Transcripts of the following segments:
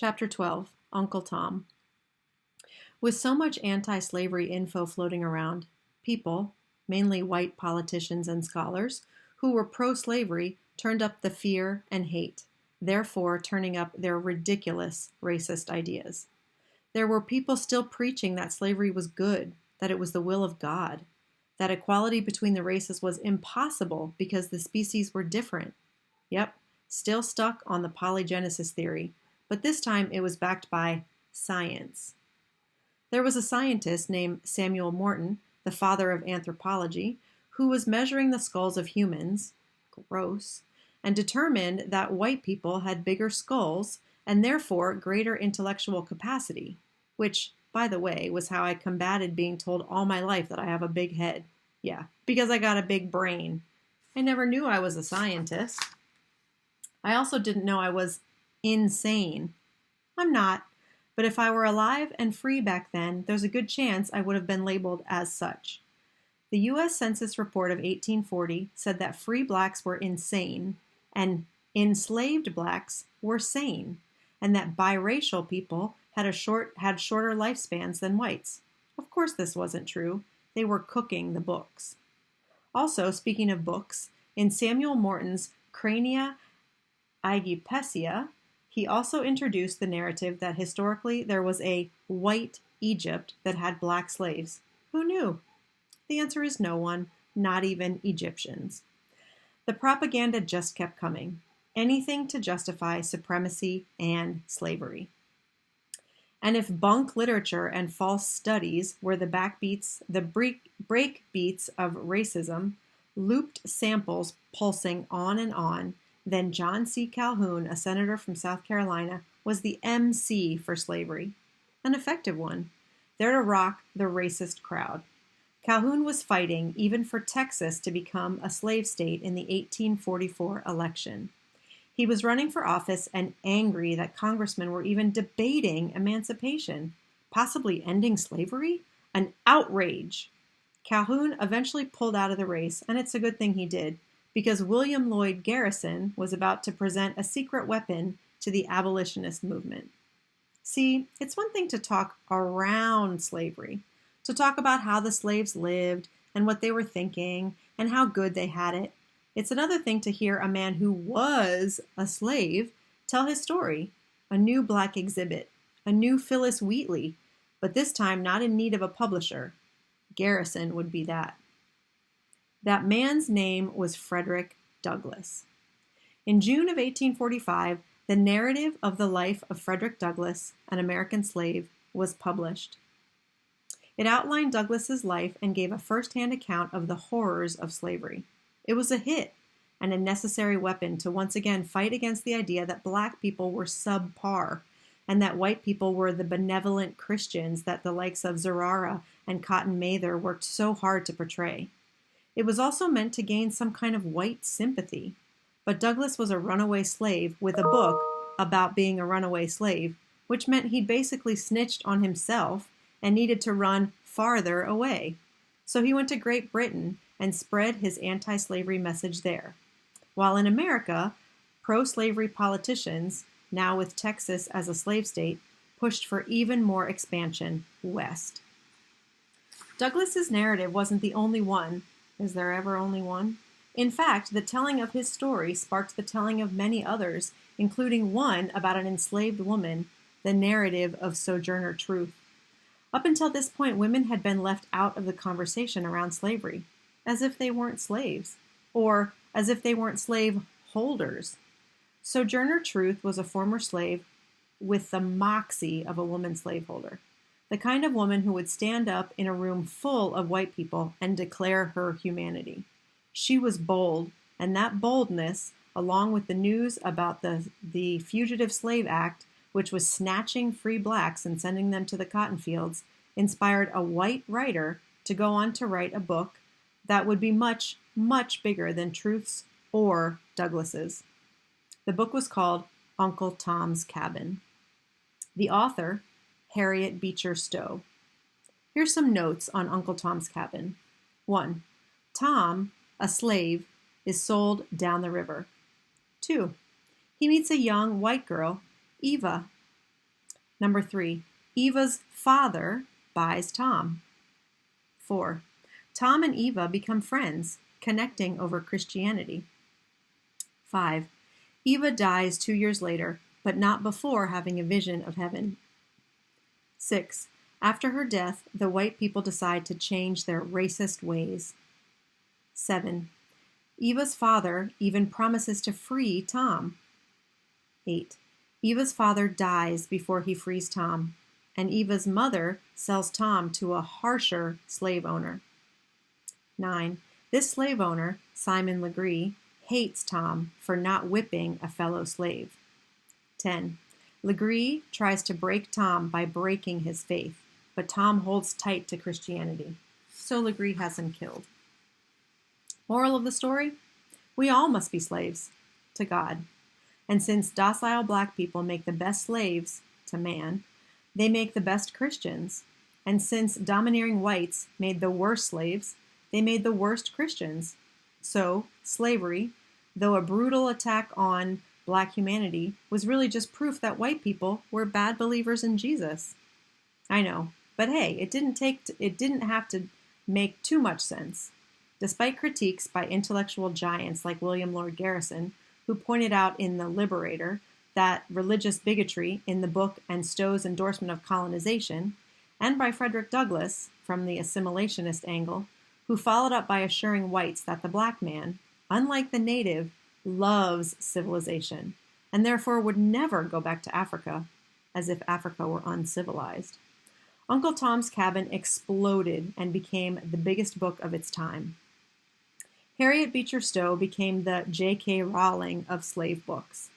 Chapter 12, Uncle Tom. With so much anti-slavery info floating around, people, mainly white politicians and scholars, who were pro-slavery turned up the fear and hate, therefore turning up their ridiculous racist ideas. There were people still preaching that slavery was good, that it was the will of God, that equality between the races was impossible because the species were different. Yep, still stuck on the polygenesis theory, but this time it was backed by science. There was a scientist named Samuel Morton, the father of anthropology, who was measuring the skulls of humans, gross, and determined that white people had bigger skulls and therefore greater intellectual capacity, which, by the way, was how I combated being told all my life that I have a big head. Yeah, because I got a big brain. I never knew I was a scientist. I also didn't know I was insane. I'm not, but if I were alive and free back then, there's a good chance I would have been labeled as such. The U.S. Census report of 1840 said that free blacks were insane and enslaved blacks were sane, and that biracial people had shorter lifespans than whites. Of course this wasn't true. They were cooking the books. Also, speaking of books, in Samuel Morton's Crania Aegyptiaca, he also introduced the narrative that historically there was a white Egypt that had black slaves. Who knew? The answer is no one, not even Egyptians. The propaganda just kept coming. Anything to justify supremacy and slavery. And if bunk literature and false studies were the break beats of racism, looped samples pulsing on and on, then John C. Calhoun, a senator from South Carolina, was the MC for slavery. An effective one. There to rock the racist crowd. Calhoun was fighting even for Texas to become a slave state in the 1844 election. He was running for office and angry that congressmen were even debating emancipation, possibly ending slavery? An outrage! Calhoun eventually pulled out of the race, and it's a good thing he did, because William Lloyd Garrison was about to present a secret weapon to the abolitionist movement. See, it's one thing to talk around slavery, to talk about how the slaves lived and what they were thinking and how good they had it. It's another thing to hear a man who was a slave tell his story, a new black exhibit, a new Phyllis Wheatley, but this time not in need of a publisher. Garrison would be that. That man's name was Frederick Douglass. In June of 1845, the narrative of the life of Frederick Douglass, an American slave, was published. It outlined Douglass's life and gave a first-hand account of the horrors of slavery. It was a hit and a necessary weapon to once again fight against the idea that black people were subpar and that white people were the benevolent Christians that the likes of Zurara and Cotton Mather worked so hard to portray. It was also meant to gain some kind of white sympathy. But Douglass was a runaway slave with a book about being a runaway slave, which meant he basically snitched on himself and needed to run farther away. So he went to Great Britain and spread his anti-slavery message there. While in America, pro-slavery politicians, now with Texas as a slave state, pushed for even more expansion west. Douglass's narrative wasn't the only one. Is there ever only one? In fact, the telling of his story sparked the telling of many others, including one about an enslaved woman, the narrative of Sojourner Truth. Up until this point, women had been left out of the conversation around slavery, as if they weren't slaves, or as if they weren't slave holders. Sojourner Truth was a former slave with the moxie of a woman slaveholder. The kind of woman who would stand up in a room full of white people and declare her humanity. She was bold, and that boldness, along with the news about the Fugitive Slave Act, which was snatching free blacks and sending them to the cotton fields, inspired a white writer to go on to write a book that would be much, much bigger than Truth's or Douglass's. The book was called Uncle Tom's Cabin. The author, Harriet Beecher Stowe. Here's some notes on Uncle Tom's Cabin. 1. Tom, a slave, is sold down the river. 2. He meets a young white girl, Eva. Number 3, Eva's father buys Tom. 4, Tom and Eva become friends, connecting over Christianity. 5, Eva dies 2 years later, but not before having a vision of heaven. 6, after her death, the white people decide to change their racist ways. 7, Eva's father even promises to free Tom. 8, Eva's father dies before he frees Tom, and Eva's mother sells Tom to a harsher slave owner. 9, this slave owner, Simon Legree, hates Tom for not whipping a fellow slave. 10, Legree tries to break Tom by breaking his faith, but Tom holds tight to Christianity, so Legree has him killed. Moral of the story? We all must be slaves to God. And since docile black people make the best slaves to man, they make the best Christians. And since domineering whites made the worst slaves, they made the worst Christians. So, slavery, though a brutal attack on black humanity, was really just proof that white people were bad believers in Jesus. I know, but hey, it didn't have to make too much sense. Despite critiques by intellectual giants like William Lloyd Garrison, who pointed out in The Liberator that religious bigotry in the book and Stowe's endorsement of colonization, and by Frederick Douglass from the assimilationist angle, who followed up by assuring whites that the black man, unlike the native, loves civilization, and therefore would never go back to Africa, as if Africa were uncivilized. Uncle Tom's Cabin exploded and became the biggest book of its time. Harriet Beecher Stowe became the J.K. Rowling of slave books.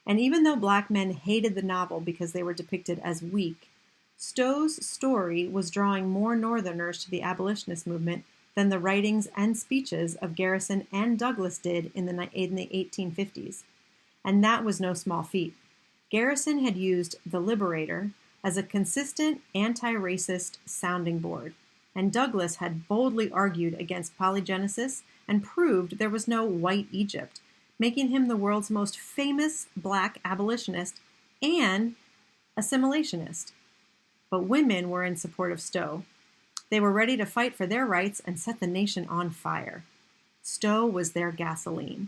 And even though black men hated the novel because they were depicted as weak, Stowe's story was drawing more Northerners to the abolitionist movement than the writings and speeches of Garrison and Douglass did in the 1850s. And that was no small feat. Garrison had used The Liberator as a consistent anti-racist sounding board, and Douglass had boldly argued against polygenesis and proved there was no white Egypt, making him the world's most famous black abolitionist and assimilationist. But women were in support of Stowe. They were ready to fight for their rights and set the nation on fire. Stowe was their gasoline.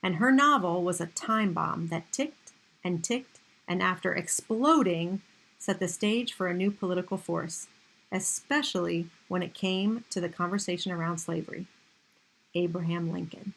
And her novel was a time bomb that ticked, and after exploding, set the stage for a new political force, especially when it came to the conversation around slavery. Abraham Lincoln.